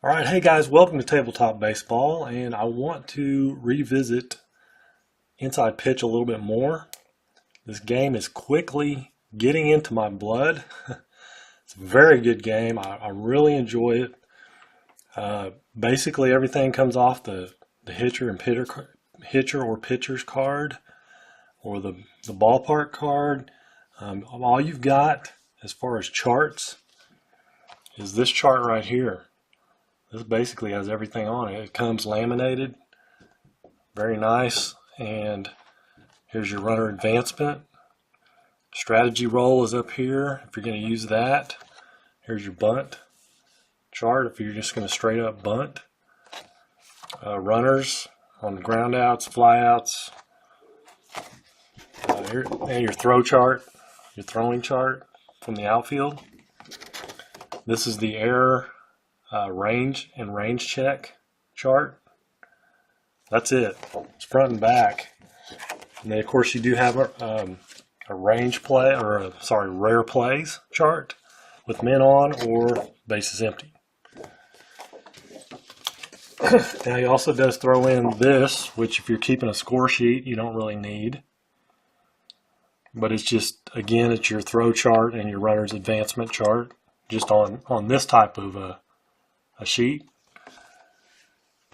All right, hey guys, welcome to Tabletop Baseball, and I want to revisit Inside Pitch a little bit more. This game is quickly getting into my blood. It's a very good game. I really enjoy it. Basically, everything comes off the hitcher or pitcher's card or the ballpark card. All you've got as far as charts is this chart right here. This basically has everything on it. It comes laminated, very nice. And here's your runner advancement. Strategy roll is up here if you're going to use that. Here's your bunt chart if you're just going to straight up bunt. Runners on the ground outs, fly outs. And your throw chart, your throwing chart from the outfield. This is the error range and range check chart. That's it. It's front and back. And then of course you do have a range play or rare plays chart with men on or bases empty. Now he also does throw in this, which if you're keeping a score sheet you don't really need. But it's just, again, it's your throw chart and your runner's advancement chart just on this type of a sheet.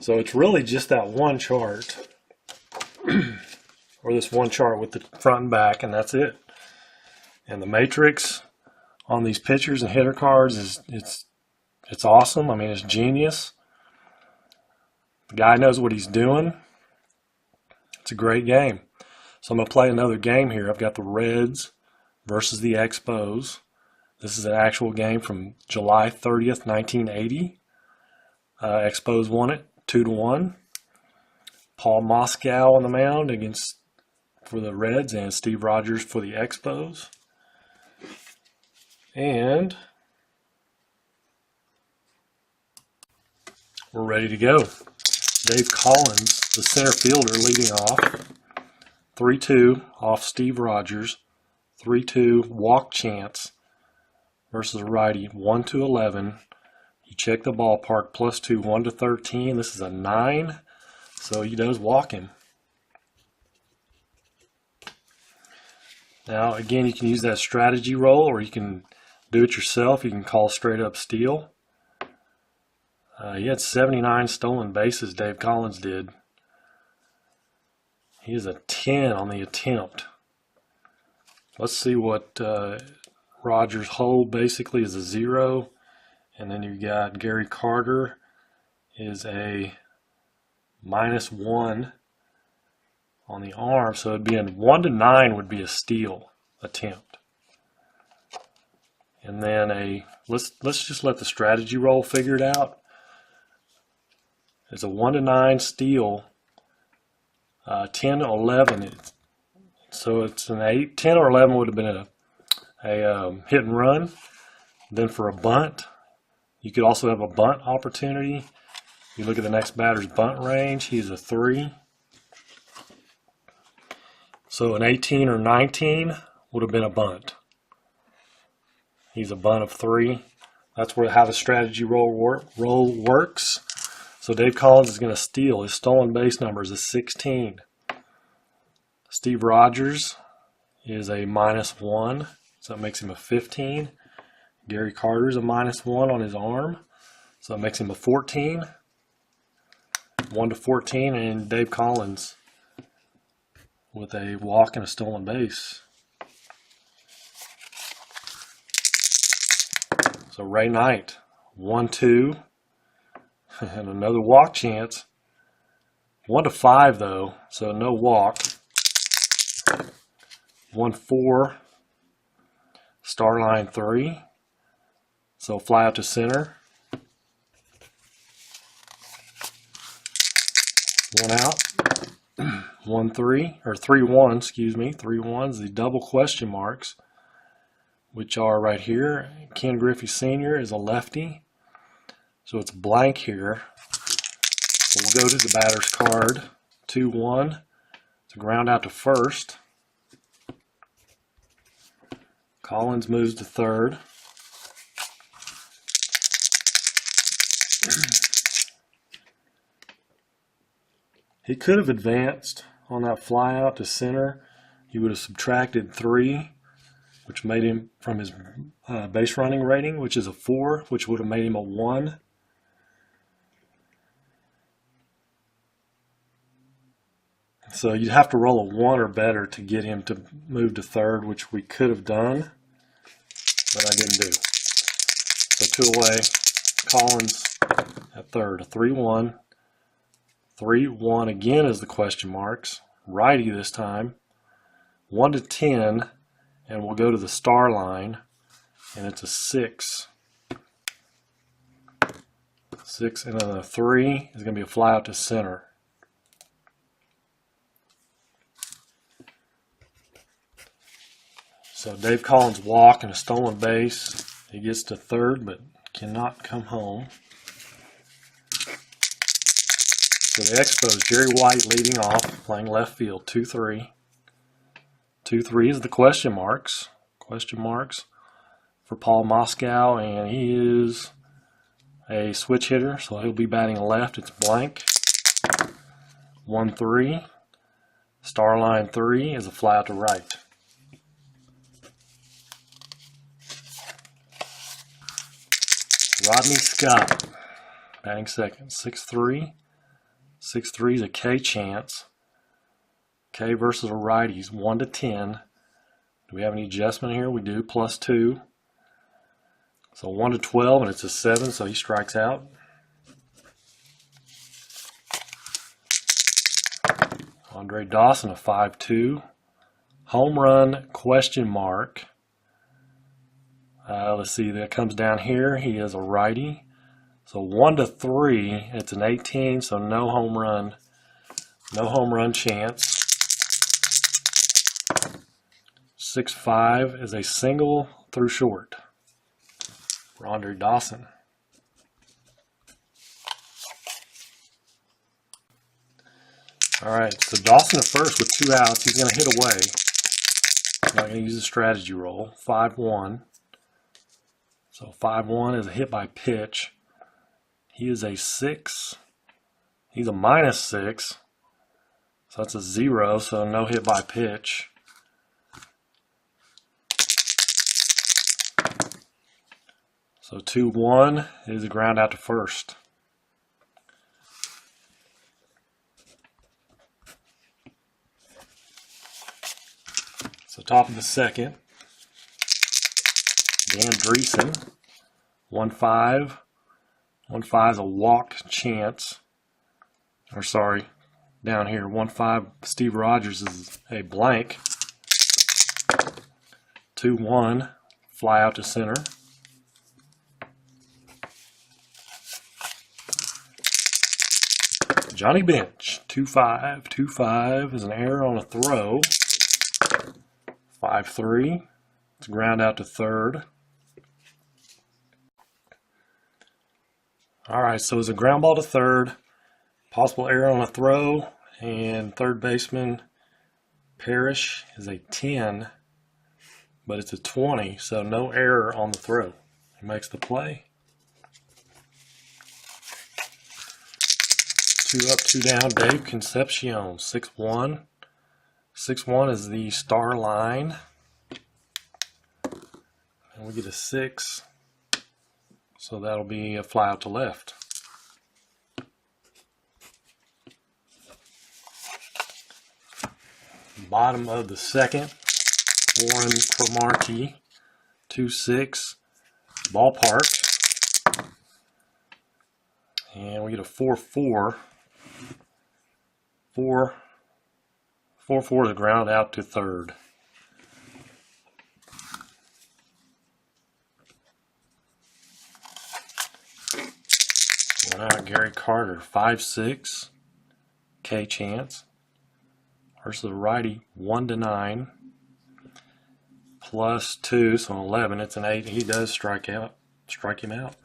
So it's really just that one chart or this one chart with the front and back, and that's it. And the matrix on these pitchers and hitter cards is it's awesome. I mean, it's genius. The guy knows what he's doing. It's a great game. So I'm going to play another game here. I've got the Reds versus the Expos. This is an actual game from July 30th, 1980. Expos won it 2-1. Paul Moscow on the mound for the Reds and Steve Rogers for the Expos. And we're ready to go. Dave Collins, the center fielder, leading off. 3-2 off Steve Rogers. 3-2 walk chance versus righty. 1-11. You check the ballpark, +2, 1-13. This is a 9, so he does walk him. Now, again, you can use that strategy roll, or you can do it yourself. You can call straight up steal. He had 79 stolen bases, Dave Collins did. He is a 10 on the attempt. Let's see what Rogers' hold basically is a 0. And then you've got Gary Carter is a -1 on the arm. So it'd be a 1-9 would be a steal attempt. And then let's just let the strategy roll figure it out. It's a 1-9 steal. 10-11. So it's an 8. 10 or 11 would have been a hit and run. Then for a bunt, you could also have a bunt opportunity. You look at the next batter's bunt range. He's a 3. So an 18 or 19 would have been a bunt. He's a bunt of 3. That's how the strategy roll works. So Dave Collins is going to steal. His stolen base number is a 16. Steve Rogers is a -1, so it makes him a 15. Gary Carter's a -1 on his arm, so it makes him a 14. 1-14, and Dave Collins with a walk and a stolen base. So Ray Knight, 1-2, and another walk chance. 1-5 though, so no walk. 1-4, star line 3. So fly out to center. 1 out. 1-3, or 3-1, excuse me. 3-1's the double question marks, which are right here. Ken Griffey Sr. is a lefty. So it's blank here. So we'll go to the batter's card. 2-1. It's a ground out to first. Collins moves to third. He could have advanced on that fly out to center. He would have subtracted 3, which made him from his base running rating, which is a 4, which would have made him a 1. So you'd have to roll a 1 or better to get him to move to third, which we could have done, but I didn't do. So 2 away. Collins at third, a 3-1. 3-1 again is the question marks. Righty this time. 1 to 10, and we'll go to the star line, and it's a 6. 6, and then a 3 is going to be a fly out to center. So Dave Collins walk and a stolen base. He gets to third, but cannot come home. So the Expos, Jerry White leading off, playing left field, 2-3. 2-3 is the question marks. Question marks for Paul Moscow, and he is a switch hitter, so he'll be batting left. It's blank. 1-3. Star line 3 is a fly out to right. Rodney Scott, batting second, 6-3. 6-3 is a K chance. K versus a righties, 1 to 10. Do we have any adjustment here? We do, +2. So 1 to 12, and it's a 7, so he strikes out. Andre Dawson, a 5-2. Home run, question mark. Let's see, that comes down here. He is a righty. So 1 to 3, it's an 18, so no home run. No home run chance. 6-5 is a single through short for Andre Dawson. All right, so Dawson at first with 2 outs. He's going to hit away. Not going to use a strategy roll. 5-1. So 5-1 is a hit by pitch. He is a 6. He's a -6. So that's a 0, so no hit by pitch. So 2-1 is a ground out to first. So top of the second. Dan Dreesen, 1-5. 1-5 is a walk chance. Or sorry, down here, 1-5, Steve Rogers is a blank. 2-1, fly out to center. Johnny Bench, 2-5. 2-5 is an error on a throw. 5-3, it's a ground out to third. All right, so it's a ground ball to third, possible error on a throw, and third baseman Parrish is a 10, but it's a 20, so no error on the throw. He makes the play. 2 up, 2 down, Dave Concepcion, 6-1. 6-1 is the star line. And we get a 6. So that'll be a fly out to left. Bottom of the second, Warren Cromartie, 2-6, ballpark. And we get a 4-4. 4-4 to ground out to third. All right, Gary Carter, 5-6, K chance. Versus the righty, 1 to 9, +2, so 11. It's an 8. He does strike him out.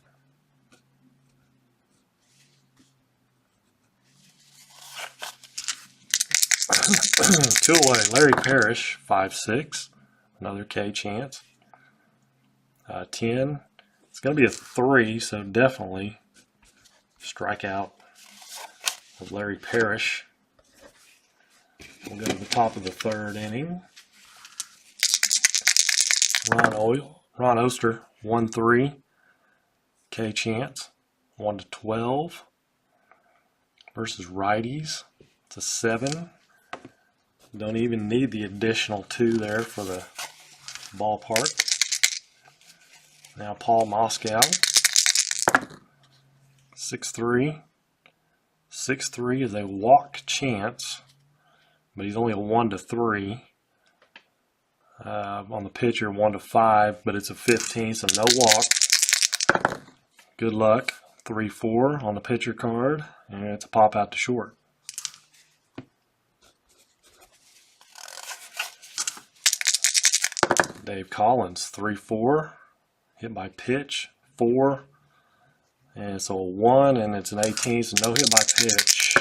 Two away, Larry Parrish, 5-6, another K chance. 10. It's going to be a 3, so definitely strikeout of Larry Parrish. We'll go to the top of the third inning. Ron Oster, 1-3. K Chance, 1-12. Versus righties, it's a 7. Don't even need the additional 2 there for the ballpark. Now Paul Moscow, 6-3. 6-3 is a walk chance, but he's only a 1-3. On the pitcher, 1-5, but it's a 15, so no walk. Good luck. 3-4 on the pitcher card, and it's a pop out to short. Dave Collins, 3-4, hit by pitch, 4, and it's a 1, and it's an 18, so no hit by pitch.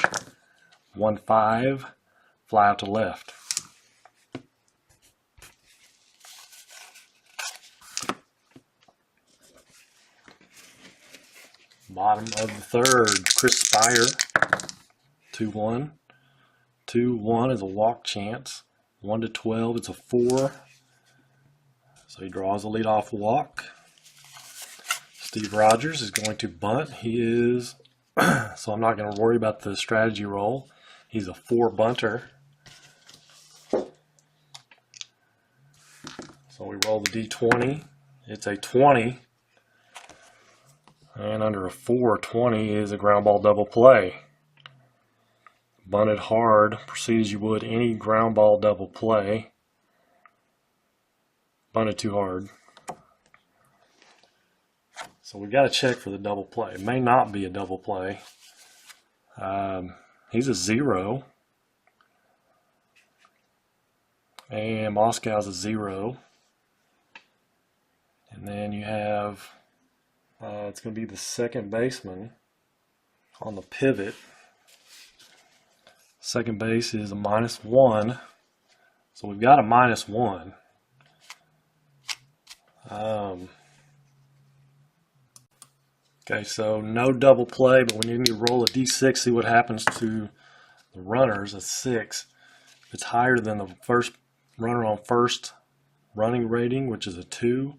1-5, fly out to left. Bottom of the third, Chris Spire, 2-1. 2-1 is a walk chance. 1-12, it's a 4. So he draws a leadoff walk. Steve Rogers is going to bunt. He is, so I'm not going to worry about the strategy roll. He's a 4 bunter. So we roll the D20. It's a 20. And under a 4-20 is a ground ball double play. Bunted hard, proceed as you would any ground ball double play. Bunted too hard. So we've got to check for the double play. It may not be a double play. He's a 0. And Moscow's a 0. And then you have... it's going to be the second baseman on the pivot. Second base is a -1. So we've got a -1. Okay, so no double play, but we need to roll a D6, see what happens to the runners. A 6. If it's higher than the first runner on first running rating, which is a 2,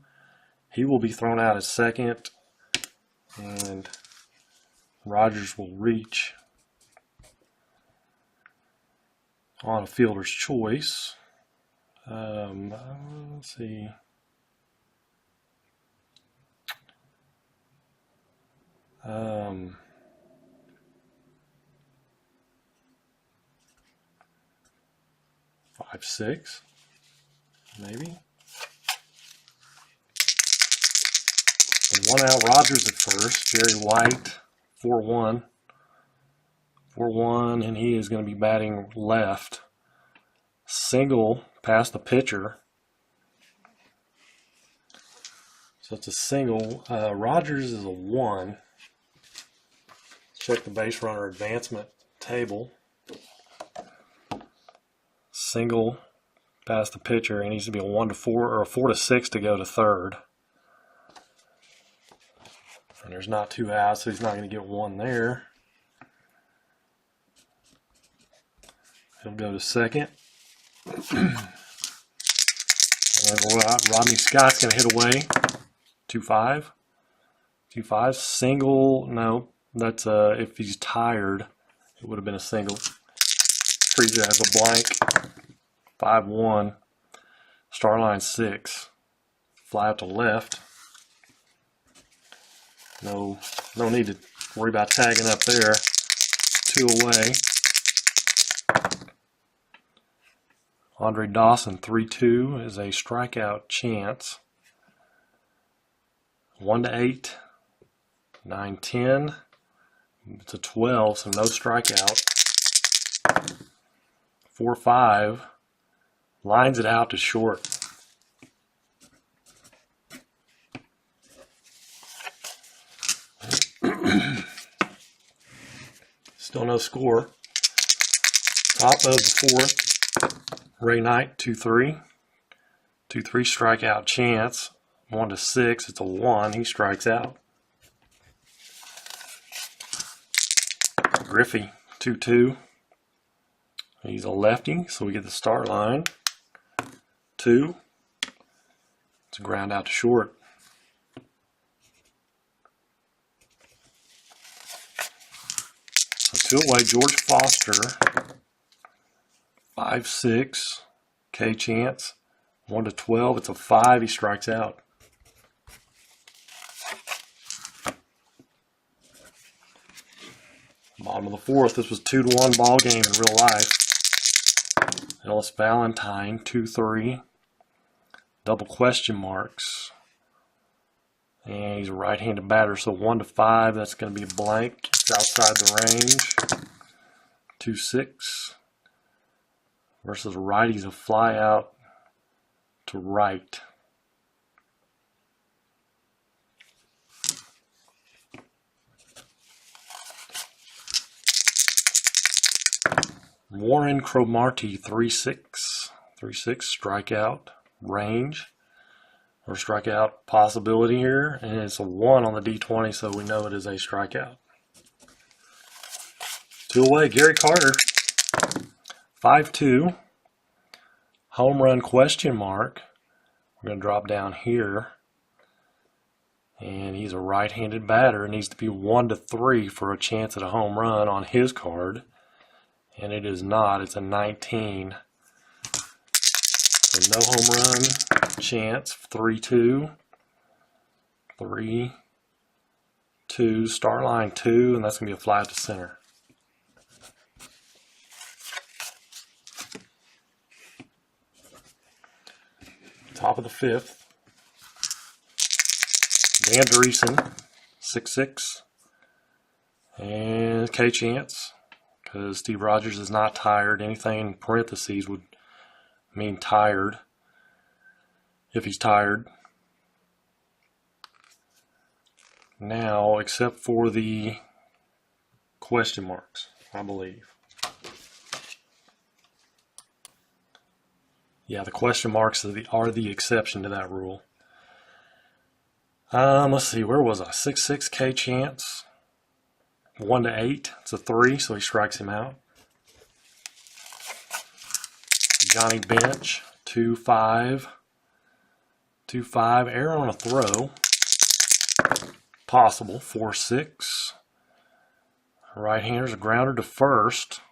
he will be thrown out at second. And Rogers will reach on a fielder's choice. Let's see. Um, 5-6, maybe. And 1 out, Rogers at first. Jerry White, 4-1. 4-1, and he is going to be batting left. Single past the pitcher. So it's a single. Rogers is a 1. Check the base runner advancement table. Single past the pitcher. It needs to be a 1-4 or a 4-6 to go to third. And there's not 2 outs, so he's not going to get 1 there. He'll go to second. And Rodney Scott's going to hit away. 2-5. 2-5. Single. No, that's if he's tired, it would have been a single. Treat it as a blank. 5-1. Star line 6. Fly out to left. No need to worry about tagging up there. 2 away. Andre Dawson, 3-2 is a strikeout chance. 1-8. 9-10. It's a 12, so no strikeout. 4-5. Lines it out to short. Still no score. Top of the 4th. Ray Knight, 2-3. 2-3 strikeout chance. 1-6. It's a 1. He strikes out. Griffey, 2-2. He's a lefty, so we get the start line. 2. It's a ground out to short. So 2 away, George Foster. 5-6. K chance. 1-12. It's a 5. He strikes out. Bottom of the 4th. This was 2-1 ball game in real life. Ellis Valentine, 2-3. Double question marks. And he's a right-handed batter, so 1-5. That's going to be a blank. It's outside the range. 2-6. Versus righties, a fly out to right. Warren Cromartie, 3-6. 3-6 strikeout range, or strikeout possibility here, and it's a 1 on the D20, so we know it is a strikeout. 2 away, Gary Carter, 5-2. Home run question mark. We're going to drop down here, and he's a right-handed batter. It needs to be 1-3 for a chance at a home run on his card, and it is not. It's a 19. So no home run chance. 3-2. 3-2. Start line 2, and that's going to be a fly to center. Top of the 5th. Dan Dreesen, 6-6. And K chance, because Steve Rogers is not tired. Anything in parentheses would mean tired, if he's tired. Now, except for the question marks, I believe. Yeah, the question marks are the exception to that rule. Let's see, where was I? 6-6 K chance. 1-8. It's a 3, so he strikes him out. Johnny Bench, 2-5. 2-5. Error on a throw. Possible. 4-6. Right-hander's a grounder to first.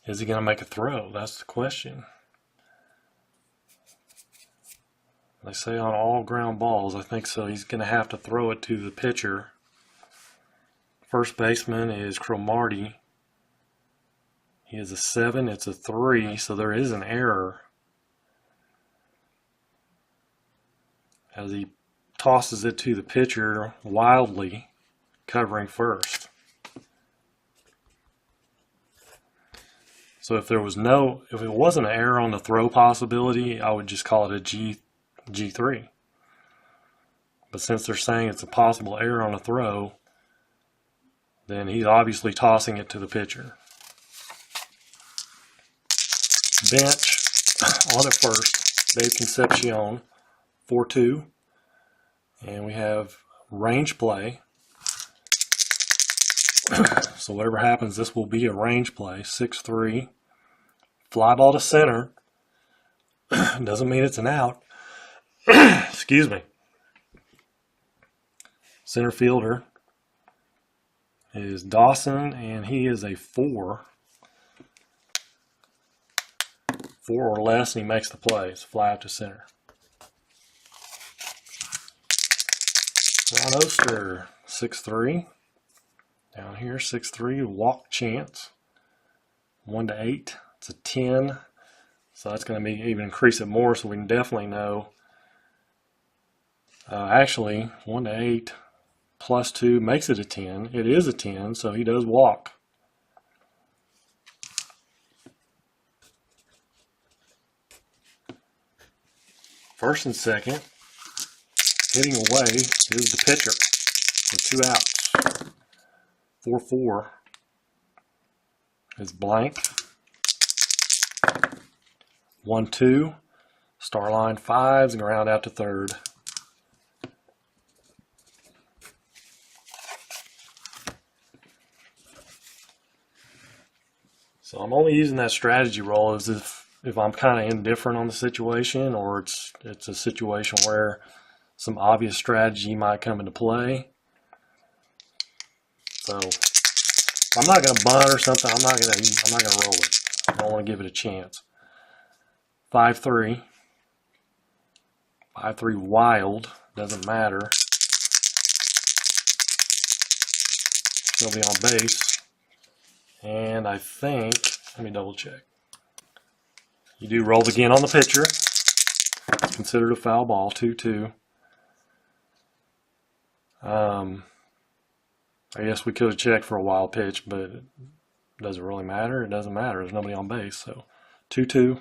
Is he going to make a throw? That's the question. They say on all ground balls, I think so. He's going to have to throw it to the pitcher. First baseman is Cromartie. He is a 7. It's a 3, so there is an error. As he tosses it to the pitcher wildly, covering first. So if it wasn't an error on the throw possibility, I would just call it a G3. But since they're saying it's a possible error on a throw, then he's obviously tossing it to the pitcher. Bench on at first, Dave Concepcion, 4-2. And we have range play. So whatever happens, this will be a range play. 6-3. Fly ball to center. Doesn't mean it's an out. Excuse me. Center fielder is Dawson, and he is a 4. 4 or less, and he makes the play. It's fly out to center. Ron Oster, 6-3. Down here, 6-3, walk chance. 1-8. It's a 10. So that's going to be even increase it more, so we can definitely know. Actually, 1-8 plus 2 makes it a 10. It is a 10, so he does walk. First and second, hitting away is the pitcher with 2 outs. 4-4 is blank. 1-2, star line 5s and ground out to third. So I'm only using that strategy roll as if I'm kind of indifferent on the situation, or it's a situation where some obvious strategy might come into play. So if I'm not going to bunt or something, I'm not going to roll it. I don't want to give it a chance. 5-3. 5-3 wild. Doesn't matter. He'll be on base. And I think, let me double check. You do roll again on the pitcher. It's considered a foul ball, 2-2. I guess we could have checked for a wild pitch, but it doesn't really matter. It doesn't matter. There's nobody on base. So 2-2.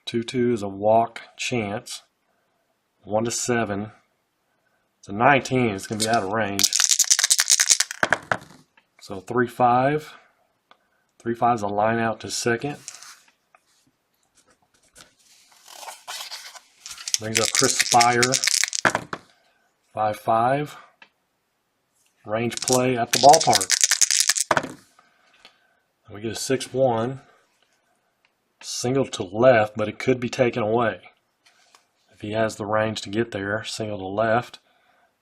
2-2 is a walk chance. 1-7. It's a 19. It's going to be out of range. So 3-5. 3-5 is a line out to second. Brings up Chris Spire. 5-5. Range play at the ballpark. We get a 6-1. Single to left, but it could be taken away. If he has the range to get there, single to left.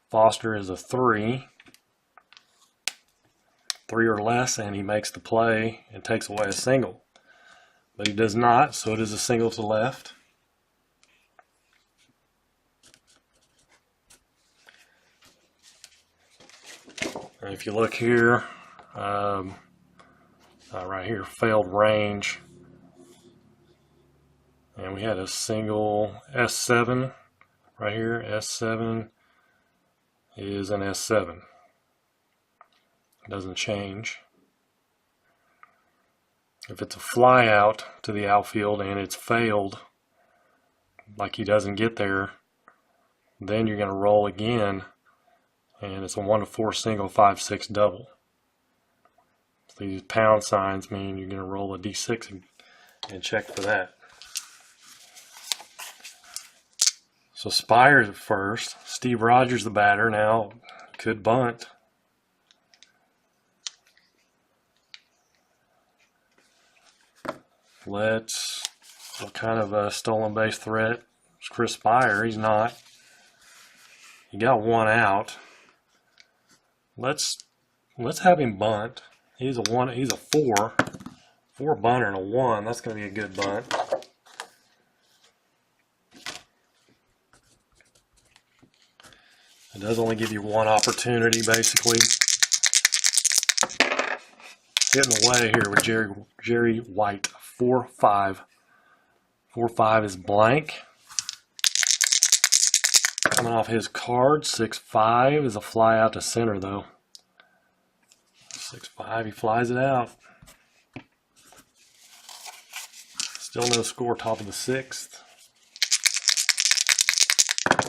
Foster is a 3. 3 or less, and he makes the play and takes away a single. But he does not, so it is a single to left. And if you look here, right here, failed range. And we had a single S7 right here. S7 is an S7. It doesn't change. If it's a fly out to the outfield and it's failed, like he doesn't get there, then you're going to roll again, and it's a 1-4 single, 5-6 double. So these pound signs mean you're going to roll a D6 and check for that. So Spire's at first. Steve Rogers the batter. Now could bunt. What kind of a stolen base threat is Chris Spire? He's not. He got one out. Let's have him bunt. He's a 4. 4 bunter and a 1. That's going to be a good bunt. It does only give you one opportunity, basically. Hitting away here with Jerry White. 4-5. 4-5 is blank. Coming off his card, 6-5 is a fly out to center, though. 6-5, he flies it out. Still no score, top of the 6th.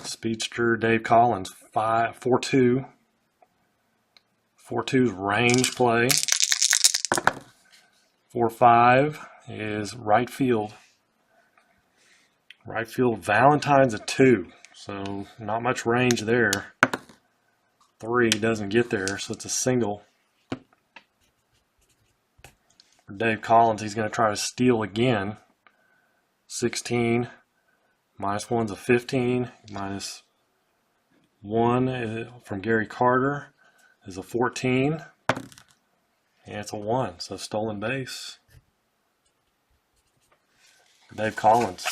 Speedster Dave Collins, 4-2. 4-2's range play. 4-5 is right field. Right field, Valentine's a 2. So not much range there. 3 doesn't get there, so it's a single. For Dave Collins, he's going to try to steal again. 16. -1's a 15. -1 from Gary Carter is a 14. And it's a 1. So stolen base. Dave Collins.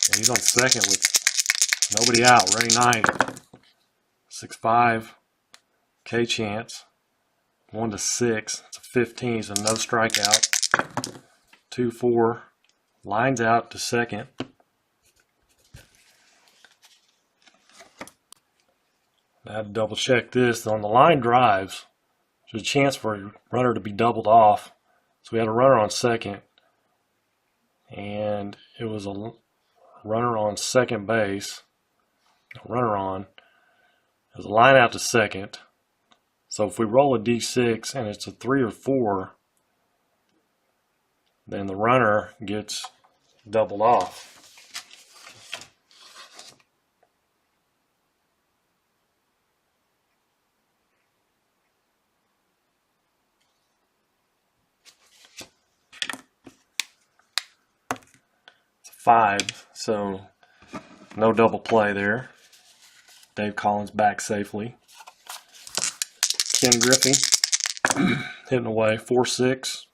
And he's on second with nobody out. Ray Knight. 6-5. K chance. 1-6. It's a 15. So no strikeout. 2-4. Lines out to second. I had to double check this. On the line drives, there's a chance for a runner to be doubled off. So we had a runner on second. And it was a runner on second base. Runner on. It was a line out to second. So if we roll a D6 and it's a 3 or 4, then the runner gets doubled off. 5, so no double play there. Dave Collins back safely. Ken Griffey hitting away 4-6.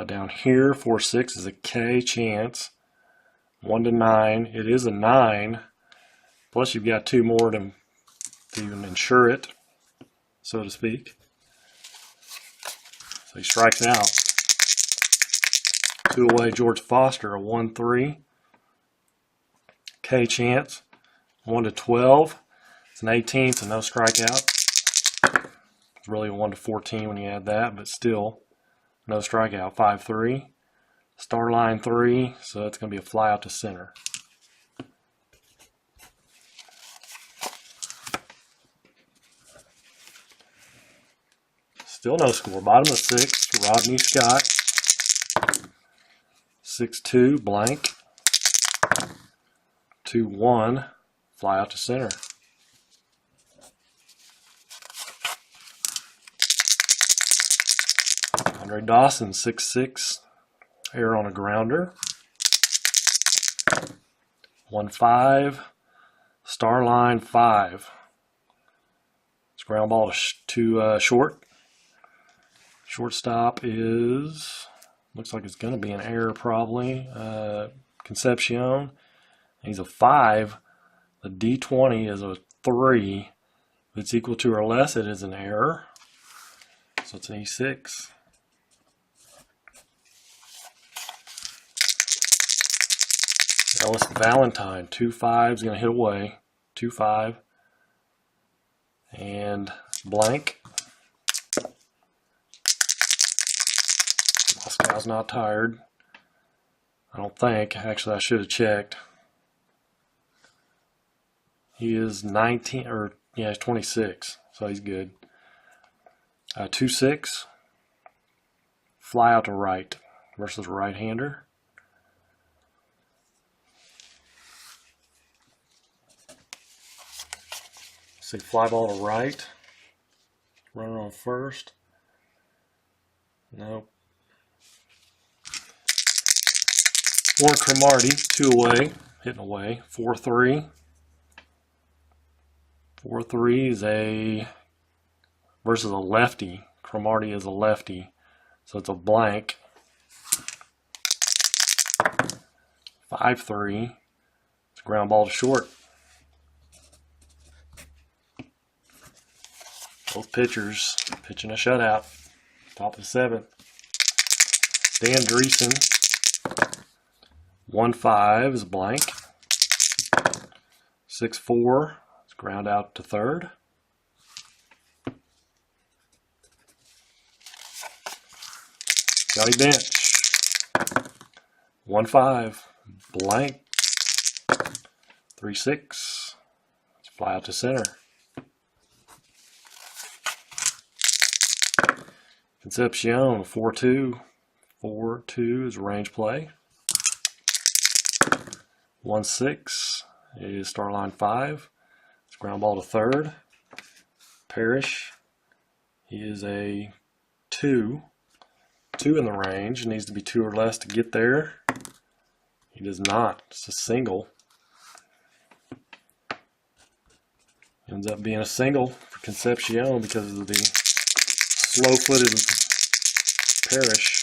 Down here 4-6 is a K chance. 1-9. It is a 9. Plus you've got 2 more to even insure it, so to speak. So he strikes out. 2 away George Foster, a 1-3. K chance. 1-12. It's an 18, so no strikeout. It's really a 1-14 when you add that, but still no strikeout. 5-3. Star line 3, so it's going to be a fly out to center. Still no score. Bottom of 6, Rodney Scott. 6-2, blank. 2-1, fly out to center. Andre Dawson, 6-6, error on a grounder. 1-5, star line 5. It's ground ball to short. Shortstop is, looks like it's going to be an error probably. Concepcion. He's a 5. The D20 is a 3. If it's equal to or less, it is an error. So it's an E6. Ellis Valentine, 2-5 is going to hit away. 2-5. And blank. Moscow's not tired. I don't think. Actually, I should have checked. He is 19, or yeah, he's 26, so he's good. 2-6. Fly out to right versus right-hander. See, fly ball to right. Runner on first. Nope. Warren Cromartie, 2 away, hitting away. 4-3. 4-3 is a versus a lefty. Cromartie is a lefty, so it's a blank. 5-3. It's a ground ball to short. Both pitchers pitching a shutout. Top of the 7th. Dan Dreesen. 1-5 is blank. 6-4. It's ground out to third. Johnny Bench. 1-5 blank. 3-6. Let's fly out to center. Concepcion, 4-2. 4-2 is range play. 1-6 is star line 5. It's ground ball to third. Parrish, he is a 2. 2 in the range. It needs to be 2 or less to get there. He does not. It's a single. Ends up being a single for Concepcion because of the slow-footed Parrish.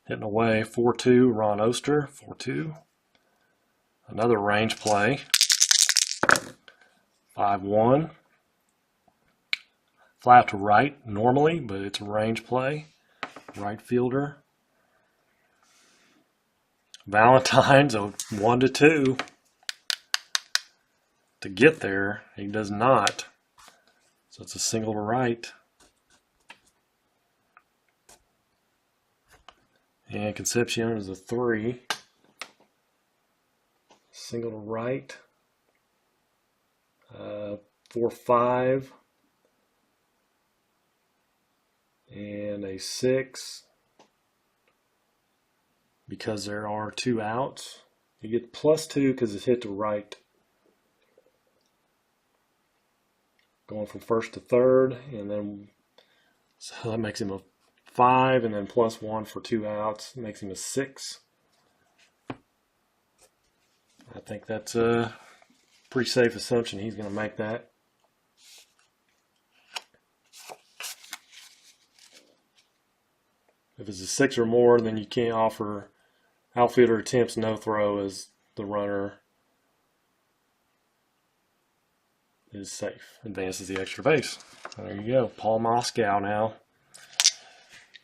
Hitting away, 4-2, Ron Oster, 4-2. Another range play. 5-1. Fly out to right normally, but it's a range play. Right fielder. Valentine's a 1-2. To get there, he does not. So it's a single to right. And Concepcion is a 3. Single to right. 4-5. And a 6. Because there are 2 outs. You get +2 because it's hit to right. Going from first to third, and then so that makes him a 5, and then +1 for 2 outs makes him a 6. think that's a pretty safe assumption he's going to make that. If it's a 6 or more, then you can't offer outfielder attempts no throw as the runner is safe. Advances the extra base. There you go. Paul Moscow now.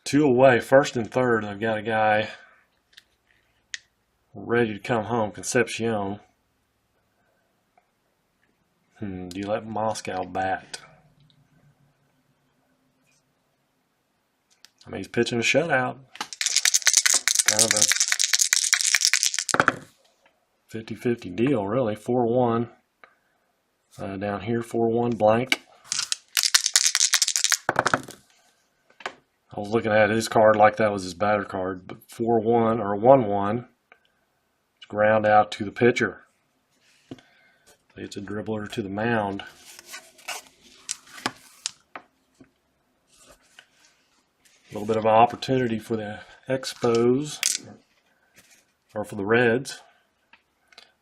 2 away, first and third. I've got a guy ready to come home, Concepcion. Do you let Moscow bat? I mean, he's pitching a shutout. Kind of a 50-50 deal, really. 4-1. Down here, 4-1 blank. I was looking at his card like that was his batter card, but 4-1 or 1-1. Ground out to the pitcher. It's a dribbler to the mound. A little bit of an opportunity for the Expos, or for the Reds.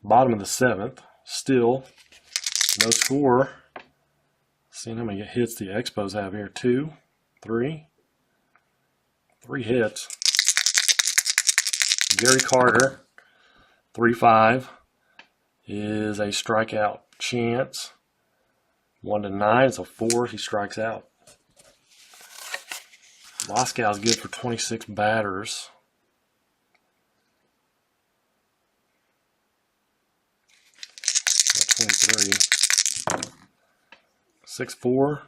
Bottom of the 7th. Still no score. Seeing how many hits the Expos have here. 2, 3. 3 hits. Gary Carter, 3-5, is a strikeout chance. 1-9, it's a 4. He strikes out. Moscow's good for 26 batters. Not 23. 6-4.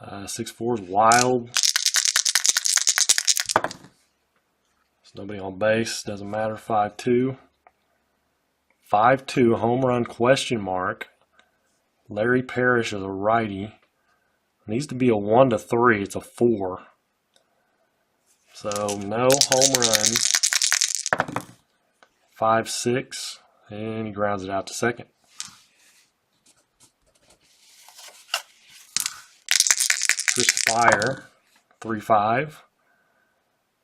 6-4 is wild. There's nobody on base. Doesn't matter. 5-2. 5-2. Home run question mark. Larry Parrish is a righty. Needs to be a 1-3. It's a 4. So no home run. 5-6. And he grounds it out to second. Chris Fire, 3-5.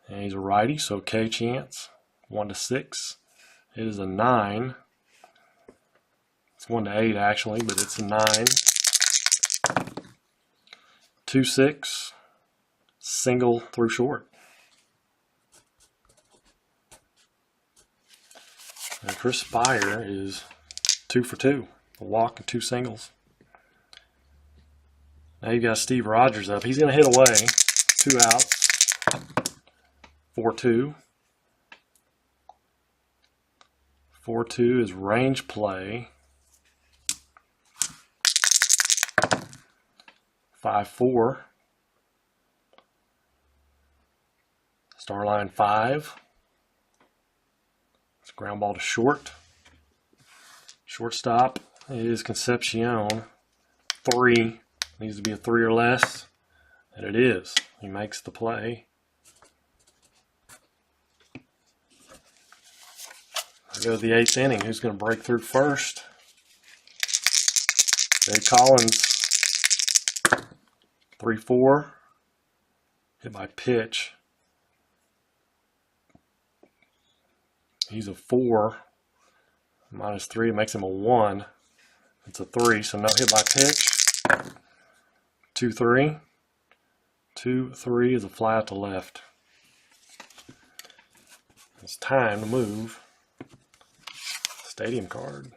And he's a righty, so K chance. 1-6. It is a 9. It's 1-8 actually, but it's a 9. 2-6. Single through short. And Chris Spire is 2 for 2. A walk and 2 singles. Now you've got Steve Rogers up. He's going to hit away. 2 outs. 4-2. 4-2 is range play. 5-4. Star line 5. It's a ground ball to short. Shortstop is Concepcion. 3. Needs to be a 3 or less. And it is. He makes the play. I go to the 8th inning. Who's going to break through first? Jay Collins. 3-4. Hit by pitch. He's a 4. -3 makes him a 1. It's a 3, so no hit by pitch. 2-3. 2-3 is a fly out to left. It's time to move. Stadium card.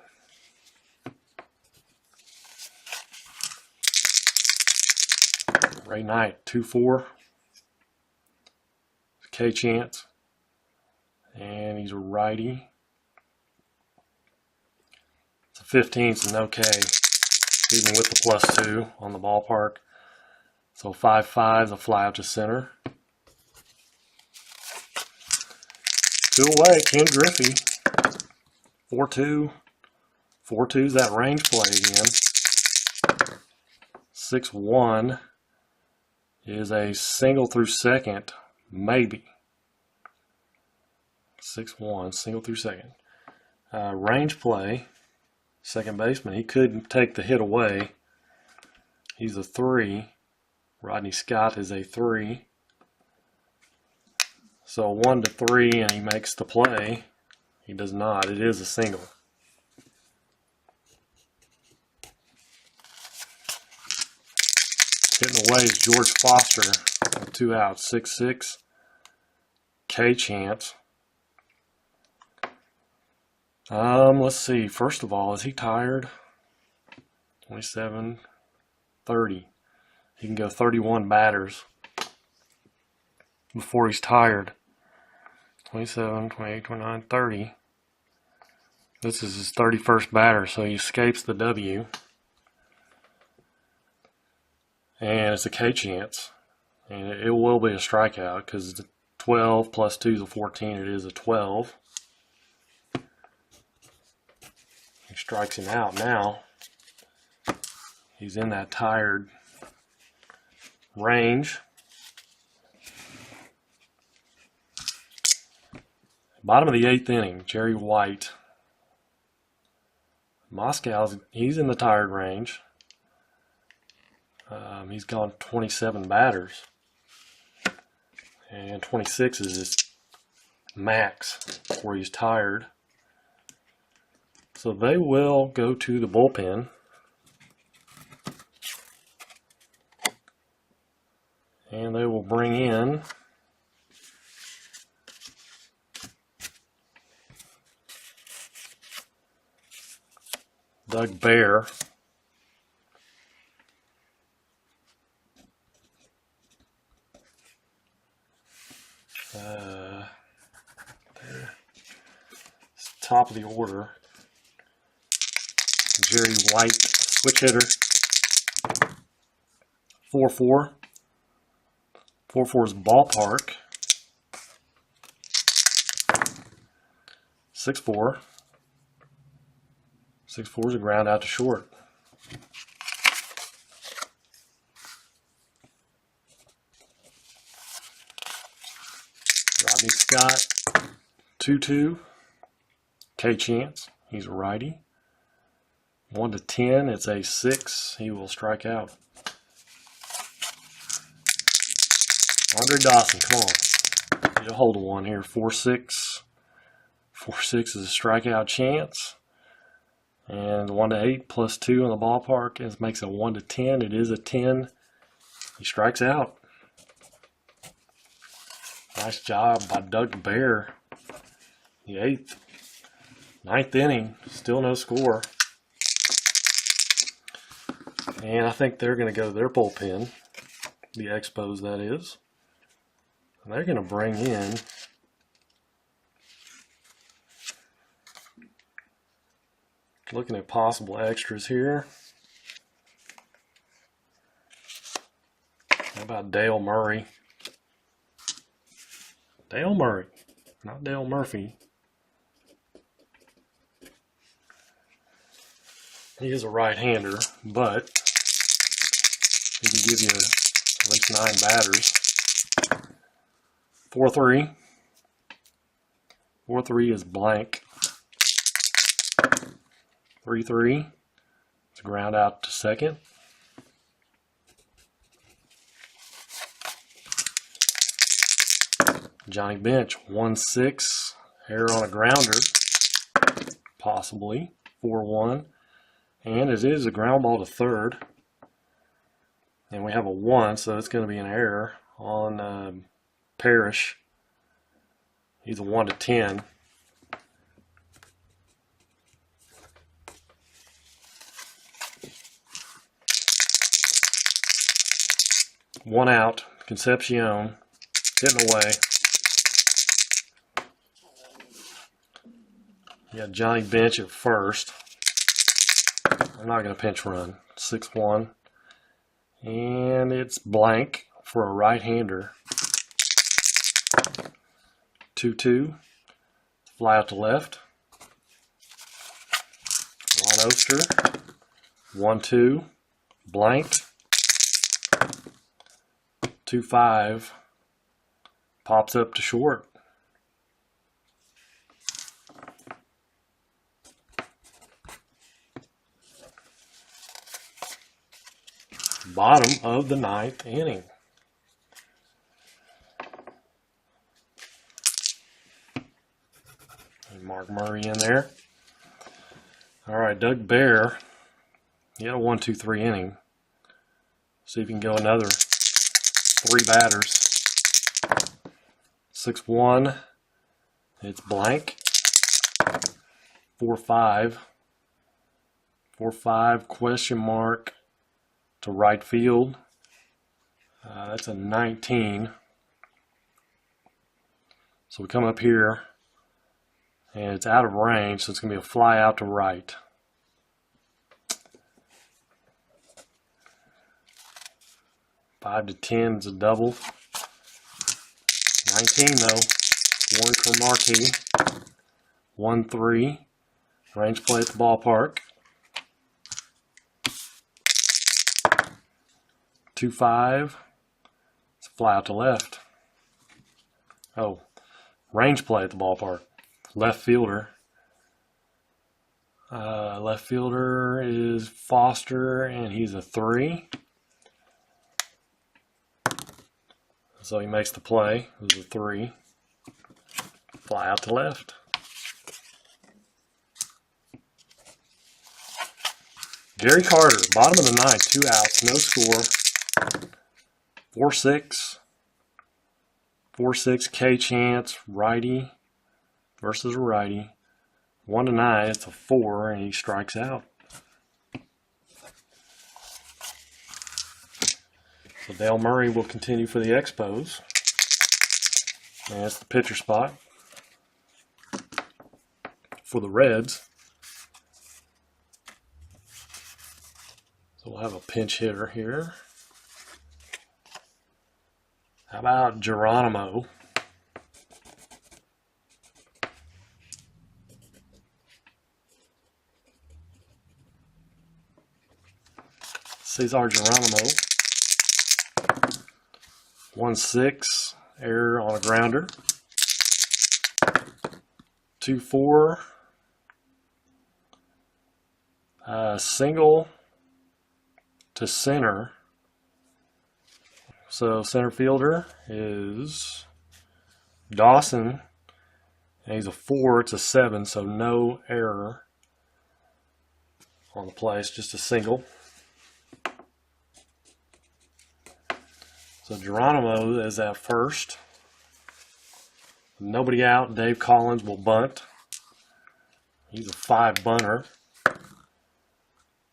Ray Knight, 2-4. K chance. And he's a righty. It's a 15, so no K. Even with the +2 on the ballpark. So 5-5 is a fly out to center. 2 away, Ken Griffey. 4-2. 4-2 is that range play again. 6-1 is a single through second, maybe. 6-1, single through second. Range play, second baseman. He could take the hit away. He's a 3. Rodney Scott is a 3. So 1-3, and he makes the play. He does not. It is a single. Hitting away is George Foster. 2 outs. 6-6. K chance. Let's see. First of all, is he tired? 27, 30. He can go 31 batters before he's tired. 27, 28, 29, 30. This is his 31st batter, so he escapes the W. And it's a K chance. And it will be a strikeout because it's 12 plus 2 is a 14. It is a 12. He strikes him out now. He's in that tired range. Bottom of the 8th inning, Jerry White. He's in the tired range. He's gone 27 batters. And 26 is his max where he's tired. So they will go to the bullpen. And they will bring in Doug Bear. Top of the order. Jerry White, switch hitter. 4-4. 4-4 is ballpark. 6-4. 6-4 is a ground out to short. Rodney Scott, 2-2. K chance. He's a righty. 1-10. It's a 6. He will strike out. Andre Dawson, come on. Get a hold of one here. 4-6. 4-6 is a strikeout chance. And 1-8 plus 2 in the ballpark makes a 1-10. It is a 10. He strikes out. Nice job by Doug Bear. The 8th. 9th inning. Still no score. And I think they're going to go to their bullpen. The Expos, that is. And they're going to bring in looking at possible extras here. How about Dale Murray? Dale Murray, not Dale Murphy. He is a right-hander, but he can give you at least 9 batters. 4-3. 4-3 is blank. 3-3. It's a ground out to second. Johnny Bench, 1-6. Error on a grounder. Possibly. 4-1. And it is a ground ball to third. And we have a 1, so it's going to be an error on Parrish. He's a 1-10. One out. Concepcion hitting away. You got Johnny Bench at first. I'm not going to pinch run. 6-1. And it's blank for a right-hander. 2-2. Fly out to left. Ron Oster. 1-2. Blank. 2-5. Pops up to short. Bottom of the 9th inning. Mark Murray in there. All right, Doug Bear. He had a 1-2-3 inning. See if he can go another 3 batters. 6-1. It's blank. 4-5. 4-5 question mark to right field. That's a 19. So we come up here, and it's out of range, so it's going to be a fly out to right. Five to 10 is a double. 19 though. Warren Cromartie. 1-3. Range play at the ballpark. 2-5. It's a fly out to left. Oh, range play at the ballpark. Left fielder. Left fielder is Foster, and he's a 3. So he makes the play. It was a 3. Fly out to left. Gary Carter, bottom of the 9th, 2 outs, no score. 4-6. 4-6 K chance, righty versus a righty. 1-9, it's a 4, and he strikes out. So Dale Murray will continue for the Expos. And that's the pitcher spot for the Reds. So we'll have a pinch hitter here. How about Geronimo? Cesar Geronimo. 1-6, error on a grounder. 2-4, single to center. So center fielder is Dawson, and he's a 4, it's a 7, so no error on the play. It's just a single. So Geronimo is at first. Nobody out. Dave Collins will bunt. He's a 5 bunter.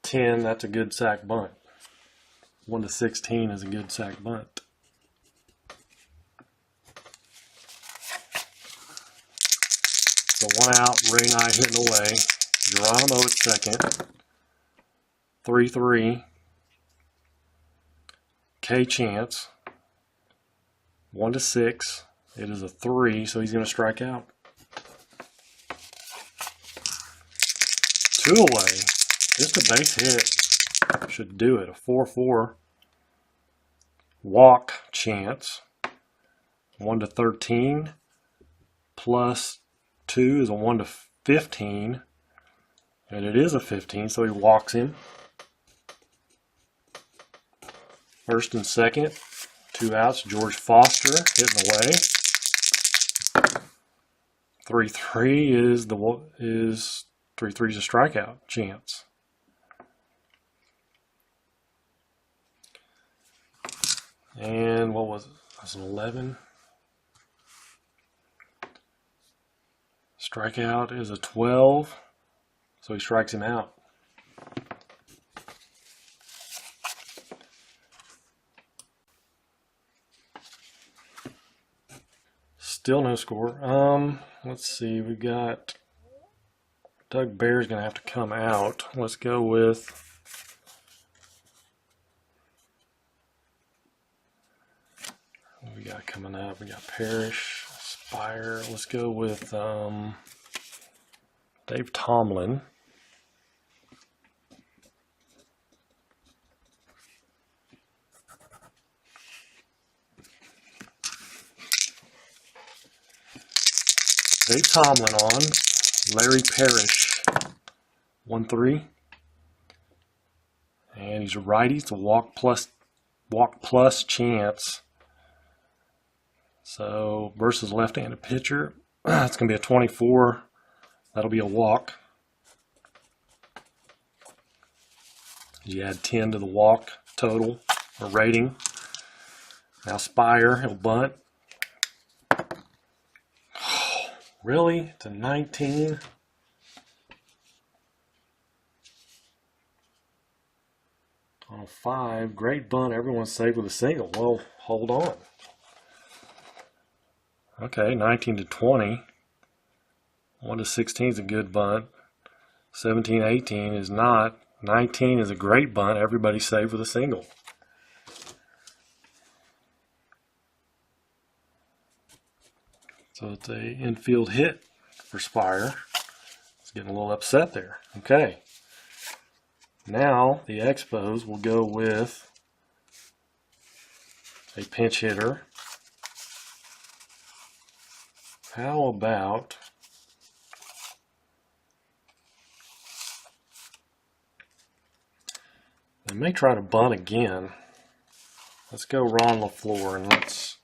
10, that's a good sack bunt. 1-16 is a good sack bunt. So 1 out, Ray Knight hitting away. Geronimo at second. 3-3. K Chance. 1-6. It is a 3, so he's going to strike out. 2 away. Just a base hit should do it. A 4-4. Walk Chance. 1-13. Plus 2 is a 1-15. And it is a 15, so he walks him. First and second. 2 outs. George Foster hitting away. 3-3 is 3-3 is a strikeout chance. And what was it? That's an 11. Strikeout is a 12. So he strikes him out. Still no score. Let's see. We got Doug Bear's going to have to come out. Let's go with what we got coming up. We got Parrish, Spire. Let's go with Dave Tomlin. Dave Tomlin on. Larry Parrish. 1-3. And he's a righty. It's a walk plus chance. So versus left-handed pitcher. It's going to be a 24 That'll be a walk. You add 10 to the walk total or rating. Now Spire, he'll bunt. Oh, really? It's a 19? On a 5. Great bunt. Everyone's safe with a single. Well, hold on. Okay, 19 to 20. 1 to 16 is a good bunt. 17, 18 is not. 19 is a great bunt. Everybody's safe with a single. So it's a infield hit for Spire. It's getting a little upset there. Okay. Now the Expos will go with a pinch hitter. How about they may try to bunt again. Let's go Ron LaFleur and let's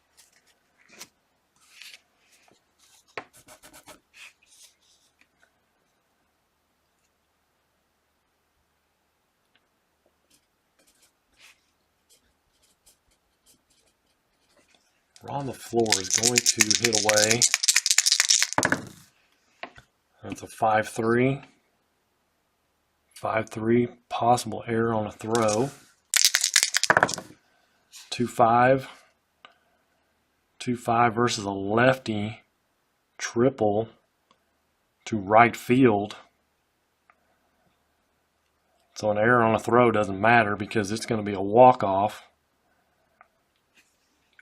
Ron LaFleur is going to hit away. That's a 5-3. 5-3, possible error on a throw. 2-5. 2-5 versus a lefty. Triple to right field. So an error on a throw doesn't matter because it's going to be a walk-off.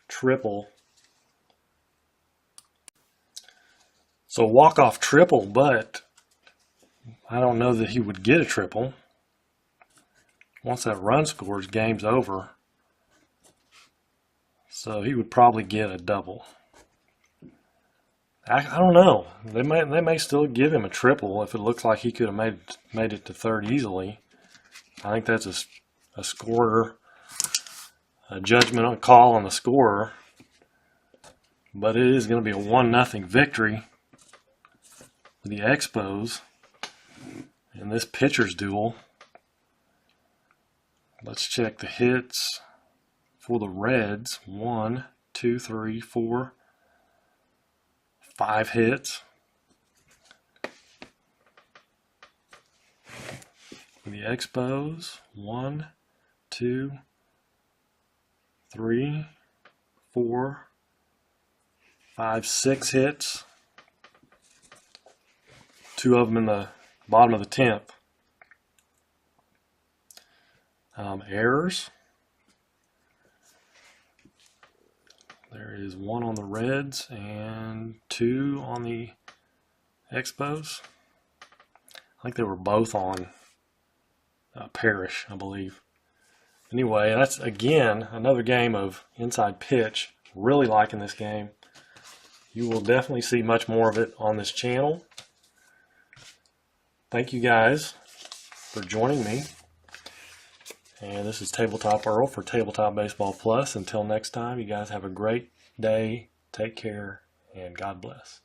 Triple. So walk-off triple, but I don't know that he would get a triple. Once that run scores, game's over. So he would probably get a double. I don't know. They may still give him a triple if it looks like he could have made it to third easily. I think that's a scorer, a judgment on call on the scorer. But it is going to be a 1-0 victory for the Expos in this pitcher's duel. Let's check the hits for the Reds. 1, 2, 3, 4, 5 hits. For the Expos, 1, 2, 3, 4, 5, 6 hits. 2 of them in the bottom of the 10th. Errors. There is 1 on the Reds and 2 on the Expos. I think they were both on Parrish, I believe. Anyway, that's again another game of inside pitch. Really liking this game. You will definitely see much more of it on this channel. Thank you guys for joining me. And this is Tabletop Earl for Tabletop Baseball Plus. Until next time, you guys have a great day. Take care, and God bless.